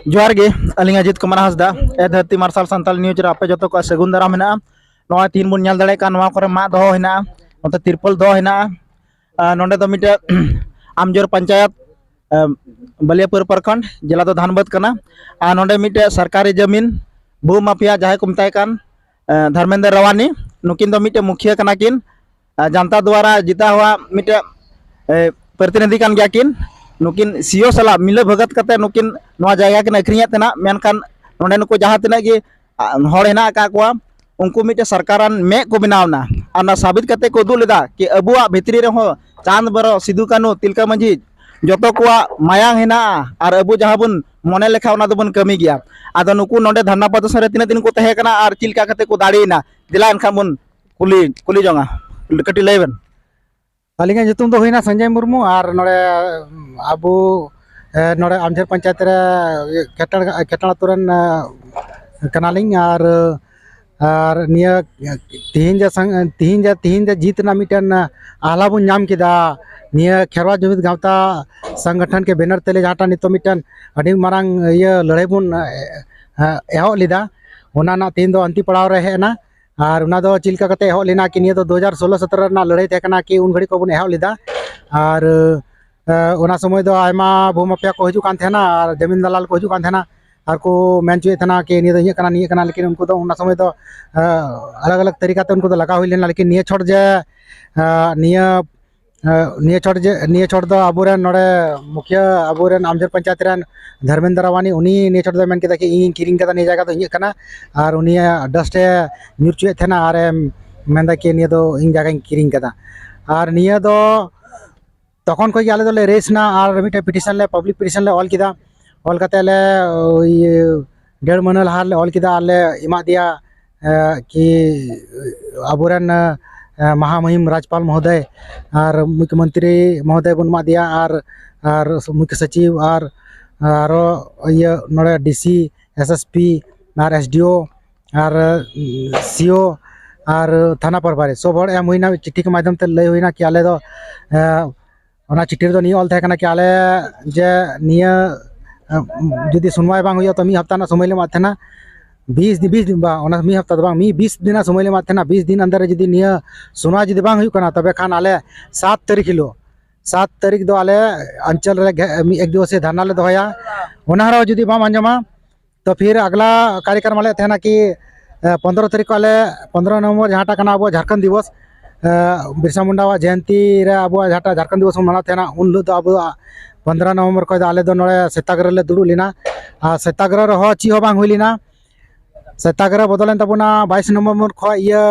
जोहार गे अलिंग अजित कुमार हांसदा ए धरती martial Santal news रे आपे जतो को सगुन दाराम हेना नवा तीन बुन नेल दाड़े कान नवा करे मा दो हेना नते तिरपल दो हेना नोंडे दो मिटे आमजोर पंचायत बलियापुर प्रखंड जिला दो धानबाद कना नोंडे मिटे सरकारी जमीन भू माफिया जहां को मताय कान धर्मेंद्र रवानी नुकिन दो मिटे मुखिया कना किन जनता द्वारा जीता हुआ मिटे प्रतिनिधि कान गया किन नुकिन सीओ सला मिले भगत कते नुकिन नवा जायगा किन अखरिया तना मेनखान नोंडे नुको जहां तना गे हड़ हेना का कोआ उनको मिटे सरकारान मे को बनावना आना साबित कते को उदुग लेदा कि अबुआ भितरी रे हो चांद बरो सिदु कानु तिलका मांझी जतो कोआ मायांग हेना और अबु जहां बुन मने लेखा ओना दबन कमी गया आदो नुकु नोंडे धरना प्रदर्शन रे तिना दिन को तहे कना और चिलका कते को दाड़ीना दिला एनखा बुन कुली कुली जोंगा कटी लेबन अलिंगा जुतुम दो होइना संजय मुर्मू और नोड़े आबू नोड़े आमझर पंचायत रे केटड़ा तुरन कनालिंग और निया तीन जे जीत ना मिटन आला बुन नाम किदा निया खेरवा जुमित गावता संगठन के बैनर तेले जहाटा नितो मिटन अडी मारांग ये लड़ाई बुन एहो लिदा ओना ना तीन दो अंति पड़ाव रे हेना और उना दो चिलका कते एहो लेना कि निया दो 2016-17 ना लड़ाई थे कना कि उन घड़ी को बुन एहो लिदा और ओना समय दो आयमा भूमाफिया को हजू कान थेना और जमीन दलाल को हजू कान थेना और को मेंचुए थेना कि निया दो ये कना लेकिन उनको दो उना समय दो अलग अलग तरीका ते उनको दो लगा हुई लेना लेकिन निया छोड़ जे निया छोड़ दो अबुरेन नोड़े मुखिया अबुरेन आमझर पंचायत रेन धर्मेंद्र रवानी उनी निया छोड़ दो मेन केदा कि इन किरिंग कदा निया जागा दो इᱧ कना और उनी डस्टे न्यूरचुए थेना और मेंदा कि निया दो इन जागा किरिंग कदा और निया दो तखन को आले दोले रेसना और मिटे पिटिशन ले पब्लिक पिटिशन ले ऑल किदा ऑल कते ले डेढ़ महीना लहा ले ऑल किदा आले इमा दिया कि अबुरेन महामहिम राज्यपाल महोदय और मुख्यमंत्री महोदय बन मा दिया और मुख्य सचिव और ये नोड़े डीसी एसएसपी और एसडीओ और सीओ और थाना प्रभारी सब हड़ एम हुईना चिट्ठी के माध्यम ते लय हुईना कि आले दो ओना चिट्ठी रे दो निया ऑल थे कना कि आले जे निया जुदी सुनवाई बांग हुई तो मी हफ्ता ना समय ले माथेना 20 दिन बा ओना मी हफ्ता बांग मी 20 दिन समय ले माथेना 20 दिन अंदर जुदी निया सुनवाई जुदी बांग हुई कना तबे खान आले 7 तारीख हिलो 7 तारीख दो आले अंचल रे एक दिवसीय धरना ले दोया ओना रो जुदी बाम अंजमा तो फिर अगला कार्यक्रम आले थे ना कि 15 तारीख को आले 15 नवंबर जहाटा कना अब झारखंड दिवस बिरसा मुंडा जयंती रे अब जहाटा झारखंड दिवस मना थे ना उन लो अब 15 नवंबर को आले दो नोड़े सत्याग्रह ले दुड़ू लेना सत्याग्रह रहो ची हो बांग हुई लेना सत्याग्रह बदलें तबना 22 नवंबर खो ये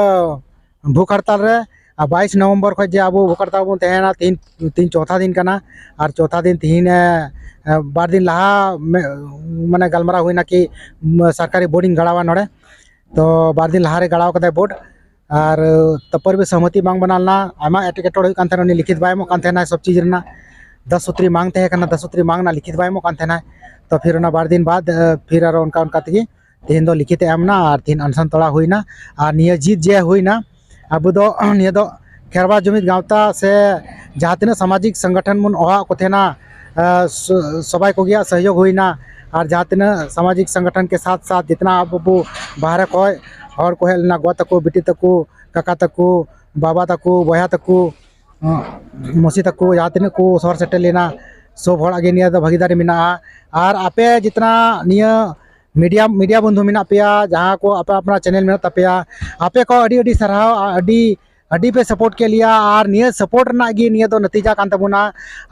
भूख हड़ताल रे 22 नवंबर खो जे अब भूख हड़ताल बन तेना तीन चौथा दिन कना और चौथा दिन तीन बार दिन लहा माने गलमरा हुईना कि सरकारी बोर्डिंग गड़ावा नोड़े तो बार दिन लहारे गड़ाव कदे बोर्ड और तपर भी सहमति मांग बनालना आमा एटेकेटोड़ हुई कान थेना उनी लिखित बाय मो कान थेना सब चीज रना 10 सूत्री मांग थे कना 10 सूत्री मांग ना लिखित बाय मो कान थेना तो फिर उना बार दिन बाद फिर और उनका तगी तीन दो लिखित एमना और तीन अनशन तोड़ा हुईना और निया जीत जे हुईना अब दो निया दो खेरवा जुमित गावता से जहाँ तीन सामाजिक संगठन मुन ओहा को थेना सबाई को गया सहयोग हुईना और जहाँ तीन सामाजिक संगठन के साथ साथ जितना अब बाहर को हर को हेलना गो तको बेटी तको काका तको बाबा तको बया तको मसी तको जहाँ तीन को सर सेटे लेना सब हड़ आगे निया दो भागीदारी मिना और आपे जितना निया मीडिया बंधु मिना पेया जहाँ को आप अपना चैनल में तपेया आपे को अडी सराव अडी पे सपोर्ट के लिया और निया सपोर्ट ना गी निया दो नतीजा कान तबुना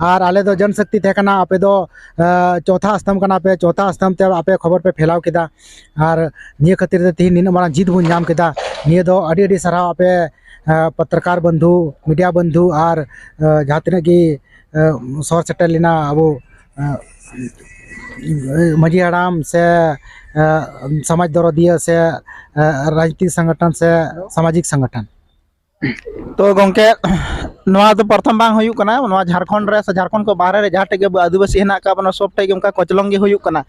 और आले दो जनशक्ति थे कना आपे दो चौथा स्तंभ कना पे चौथा स्तंभ ते आपे खबर पे फैलाव किदा और निया खातिर ते तीन निना मारा जीत बुन नाम किदा निया दो अडी सराव आपे पत्रकार बंधु मीडिया बंधु और जहाँ तीन की सौर सेटल लेना अब मजी हड़ाम से समाज दरदिया से राजनीतिक संगठन से सामाजिक संगठन तो गोंके नवा तो प्रथम बांग हुई कना नवा झारखंड रे से झारखंड को बाहर रे जहाटे के आदिवासी हेना का बना सब टे उनका कचलंगी हुई कना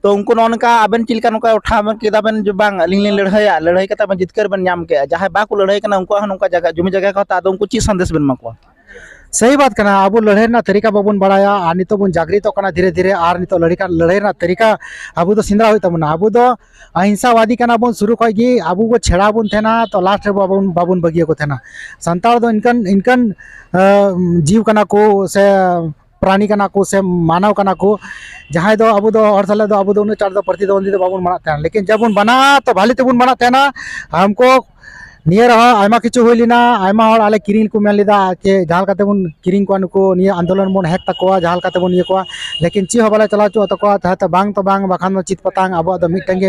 तो उनको नोनका आबेन चिलका नोका उठा में केदा बेन जो बांग लिंग लड़ाई कता बन जितकर बन नाम के जहां बा को लड़ाई कना उनको नोका जगह जुमी जगह का ता उनको ची संदेश बन मको सही बात करना अब लड़ाई ना तरीका बाबन बढ़ाया और नितो बन जागृत करना धीरे धीरे और नितो लड़ाई ना तरीका अब तो सिंदरा होता बना अब तो अहिंसावादी करना बन शुरू खी अब वो छेड़ा बन थे तो लास्ट बाबन बाबन बगिया को थे सानताड़ दो इनकन इनकन जीव करना को से प्राणी करना को से मानव करना को जहाँ दो अब दो और साले दो अब दो चार दो प्रतिद्वंदी दो बाबन बना थे लेकिन जब बन बना तो भाली तेबन बना थे हमको नियर आयमा किचु हुई लेना आयमा और आले किरिंग को मेन लेदा के जहाल काते बन किरिंग को नुको निया आंदोलन बन हेक तकोआ जहाल काते बन ये को लेकिन ची हो बाला चला चो तकोआ तो बांग बाखान चित पतांग अब द मिटंग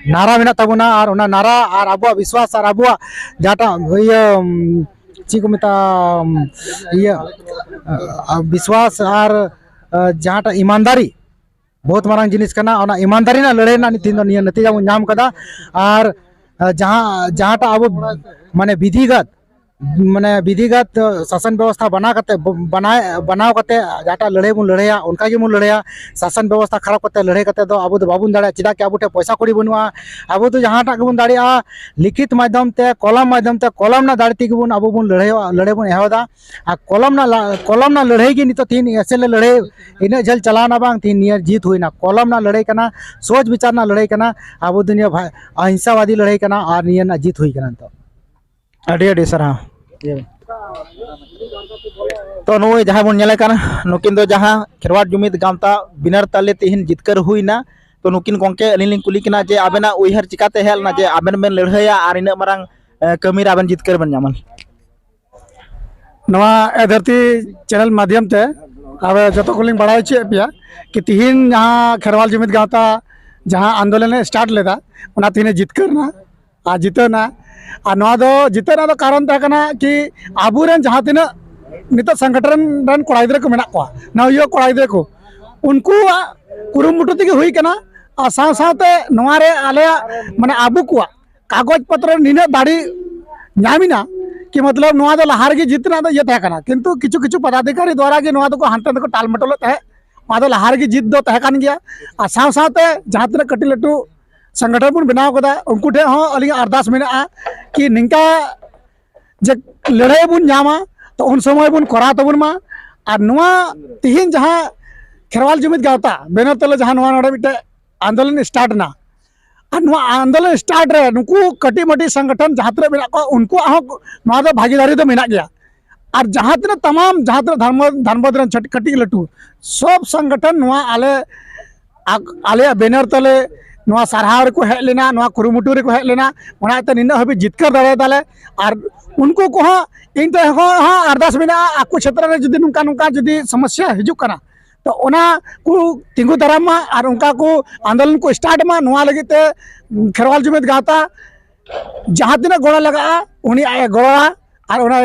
नारा मेना तबना और ओना नारा और अब विश्वास और अब जाटा ची को मिता ये विश्वास और जहाटा ईमानदारी बहुत मारंग जिनिस कना ओना ईमानदारी ना लड़ाई ना तीन निया नतीजा बन नाम कदा और जहाँ अब माने विधिगत शासन व्यवस्था बनाव करते जहाँ लड़ाई बन लड़ाया उनका बन लड़ाया शासन व्यवस्था खराब करते लड़ाई करते तो अब बाबन दाड़ा चेदा कि अब पैसा कौड़ी बनुआ अब तो जहाँ बन दाड़ा लिखित माध्यम ते कलम ना दाड़े तेगे बन अब बन लड़ाई बन एहदा कलम ना लड़ाई के नित तीन ऐसे लड़ाई इन झल चलाना बांग तीन नियर जीत हुईना कलम ना लड़ाई करना सोच विचार ना लड़ाई करना अब दुनिया अहिंसावादी लड़ाई करना और नियर ना जीत हुई करना तो अड़ी सराह तो नुई जहाँ बन नेले काना नुकिन दो जहाँ खेरवाड़ जुमिद गामता बिनार ताले तिहिन जितकर हुईना तो नुकिन गोंके अलिन कुली किना जे आबेना उइहर चिकाते हेलना जे आबेन बेन लड़ाया और इन मारंग कमीर आबेन जितकर बन जामन नवा धरती चैनल माध्यम ते अब जो को बड़ा चे पे कि तिहिन जहाँ खेरवाल जुमिद गावता जहाँ आंदोलन स्टार्ट लेदा उना तिहिन जितकरना आ जितना और नवा दो जितना दो कारण तहकना कि आबुरेन जहाँ तीना नित संगठन रन कोड़ा गिद्रा को मेना को नवयुवा कोड़ा गिद्रा को उनको कुरुमुटु तेगे हुई कना और साथ साथे नवा रे आले माने आबु को कागज पत्र निना दाड़ी नामिना कि मतलब नवा दो लहार की जितना दो ये तहकना किंतु किछु किछु पदाधिकारी द्वारा के नवा दो को हांटे को टाल मटोल तहे नवा दो लहार की जित दो तहकन गया और साथ साथे जहाँ तीना कटी लटू संगठन बन बनाव कदा उनको ठे हों अली अरदास मेना कि निंका जे लड़ाई बन नामा तो उन समय बन करा तबन मा और नुआ तिहिन जहाँ खेरवाल जुमिद गावता बेनर तले जहाँ नुआ नोडे मिटे आंदोलन स्टार्ट ना और नुआ आंदोलन स्टार्ट रे नुकु कटी मटी संगठन जहाँ तरे मेना को उनको आहो नुआ दो भागीदारी दो मेना गया और जहाँ तरे तमाम जहाँ तरे धर्मबद रन कटी लटू सब संगठन नुआ आले बेनर तले नवा सारहाव को हेज लेना नवा कुरुमुटु रे को हेज लेना ओनाते निना हबी जितकर दाड़े दाले और उनको को इन ते अरदास मेना आको क्षेत्र रे जुदी नुका नुका जुदी समस्या हिजु कना तो ओना को तिंगु दाराम मा और उनका को आंदोलन को स्टार्ट मा नवा लगते खेरवाल जुमिद गावता जहाँ तीना गोड़ा लगा उनी आए गोड़ा और ओना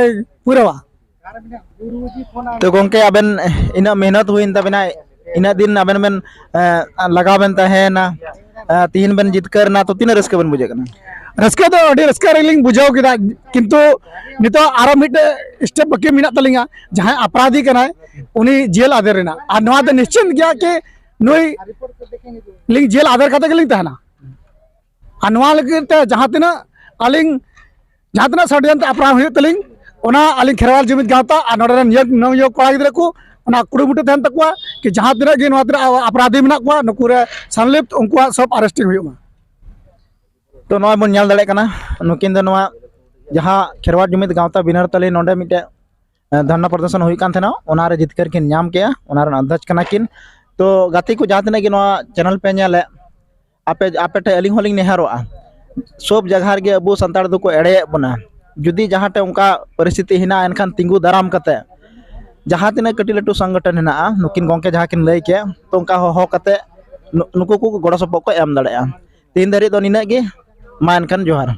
पूरावा तो गोंके आबेन इना मेहनत हुईन तबेना इना दिन आबेन बेन लगाबेन तहेना तीन बन जितकर ना तो तीन रस्के बन बुझे कना रस्का तो अड़ी रस्का रेलिंग बुझाव किदा किंतु नितो आरो मिट स्टेप बाकी मिना तलिंगा जहां अपराधी कना उनी जेल आदर रेना आ नवा तो निश्चित गया के नोई लिंग जेल आदर कते के लिंग तहना आ नवा लगते जहां तना अलिंग जहां तना षड्यंत्र अपराध हुई तलिंग ओना अलिंग खेरवाल जुमिद गावता आ नोडे नवयो कोड़ा गिद्रा को ओना कुरुमुटु तहन तकवा कि जहां तना गे नवा तना अपराधी मेना को नुकुरे संलिप्त उनको सब अरेस्टिंग हुई तो नवा बन नेल दाड़े कना नुकिन दो नवा जहाँ खेरवाड़ जुमिद गावता बिनार तले नोडे मिटे धरना प्रदर्शन हुई कान थेना ओना रे जितकर किन नाम केया ओना रे अध्यक्ष कना किन तो गाती को जहाँ तना गे नवा चैनल पे नेले आपे ठे अलिंग होलिंग नेहारोआ सब जगह गे अबो संताड़ दो को एड़े बना जुदी जहाँ टे उनका परिस्थिति हिना एनखान तिंगु दाराम कते जहाँ तीना कटी लटू संगठन हेना नुकिन गोंके जहाँ किन लई के तो उनका हो कते नुकु को गड़ो सपोर्ट को एम दाड़े तीन धरी दो निना गे मा एनखान जोहार।